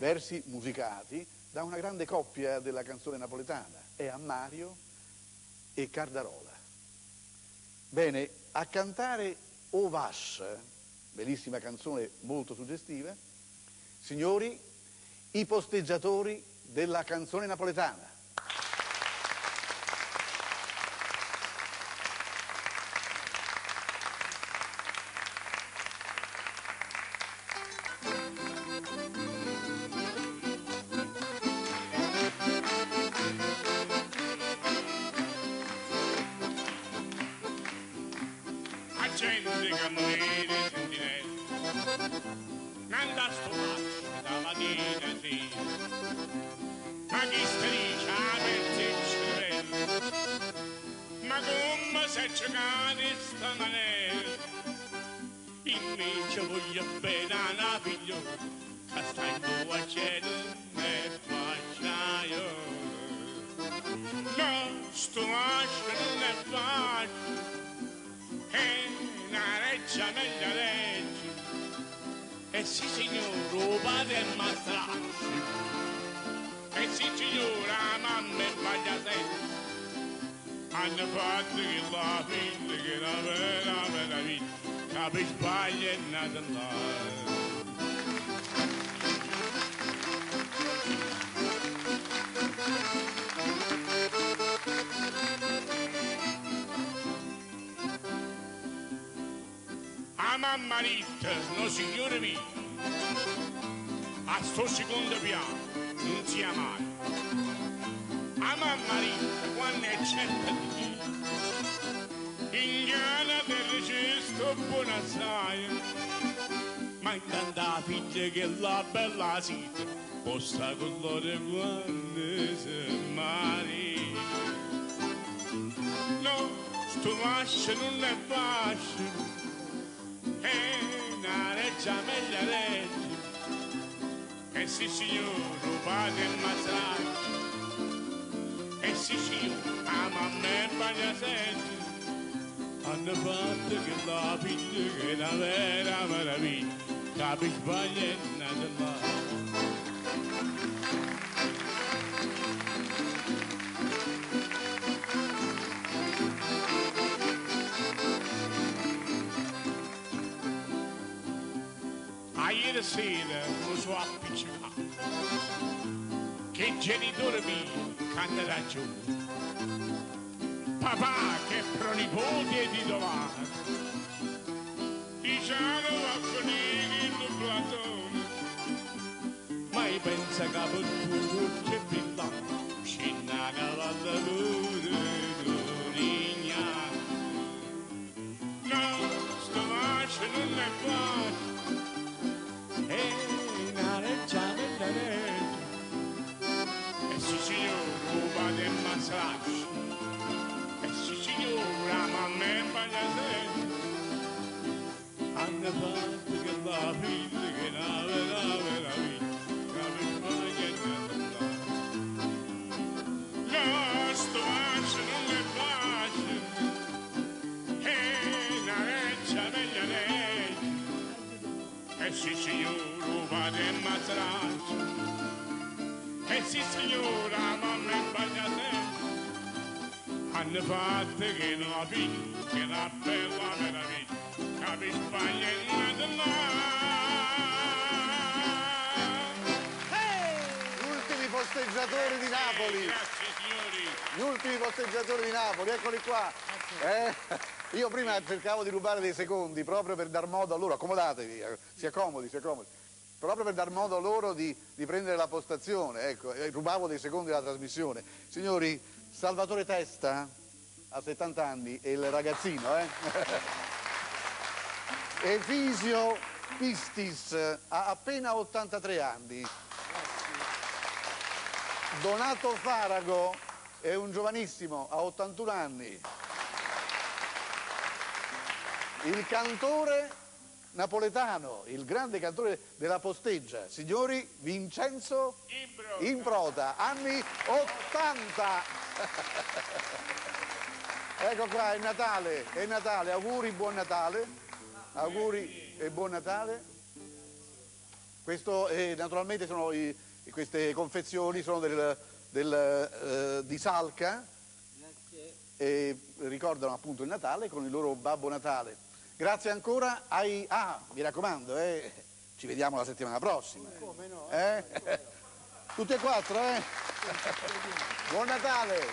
versi musicati da una grande coppia della canzone napoletana, è Mario e Cardarola. Bene, a cantare O Vas, bellissima canzone molto suggestiva, signori, i posteggiatori della canzone napoletana. Gente camminare sentinelle, nanda sto faccio da mattina a sera, ma chi strisce aperti il cervello, ma come se giocare sta maniera, invece voglio bene a una figliola, che sta in tua cielo e facciaio, no, sto faccio non è faccio, una reggia meglio reggia, e sì signore, padre è mastraccio, e sì signora, mamma è pagliasetta, hanno fatto che la figlia, che la vera meraviglia, che per sbaglio è nata là. A mamma Rita, no signore mio, a sto secondo piano non sia mai. A mamma Rita, quando è certa di te, in gana del cesto buona assai, ma intanto la figlia che la bella sita, posta con l'ore quando si marita. No, sto fascio non è fascio, una reggia meglio reggia, e sì signore, padre è massaccio, e sì signore, a mamma è pagliasetta, hanno fatto che la figlia che è una vera meraviglia, che per sbaglio è nata là. Ieri sera lo so appiccicato, che genitore mio canta da giù, papà che è pronipote di Dovano, diciamo a finire il platone, ma io penso che per tuo c'è brillante, c'è una cavalleria d'orignano, no, sto fascio non è facile, una reggia bella reggia, e sì signore, padre è massaccio, e sì signora, mamma è pagliasetta, hanno fatto che la figlia che la vera vita, che per sbaglio è nata là. No, sto faccio non è facile, è una reggia bella reggia, e sì signore, padre è massaccio, e sì signora, mamma è pagliasetta, hanno fatto che la figlia, che la bella meraviglia, che per sbaglio è nata là. Gli ultimi posteggiatori di Napoli. Grazie signori. Gli ultimi posteggiatori di Napoli, eccoli qua. Io prima cercavo di rubare dei secondi proprio per dar modo a loro, accomodatevi, si accomodi, proprio per dar modo a loro di prendere la postazione, ecco, rubavo dei secondi della trasmissione. Signori, Salvatore Testa ha 70 anni, è il ragazzino, Efisio Pistis ha appena 83 anni. Donato Farago è un giovanissimo, ha 81 anni. Il cantore napoletano, il grande cantore della Posteggia, signori, Vincenzo Imbrota, anni 80. Ecco qua, è Natale, auguri, buon Natale, auguri e buon Natale. Questo, naturalmente queste confezioni sono di Salca e ricordano appunto il Natale con il loro Babbo Natale. Grazie ancora mi raccomando, ci vediamo la settimana prossima. Come no? Tutte e quattro, Buon Natale!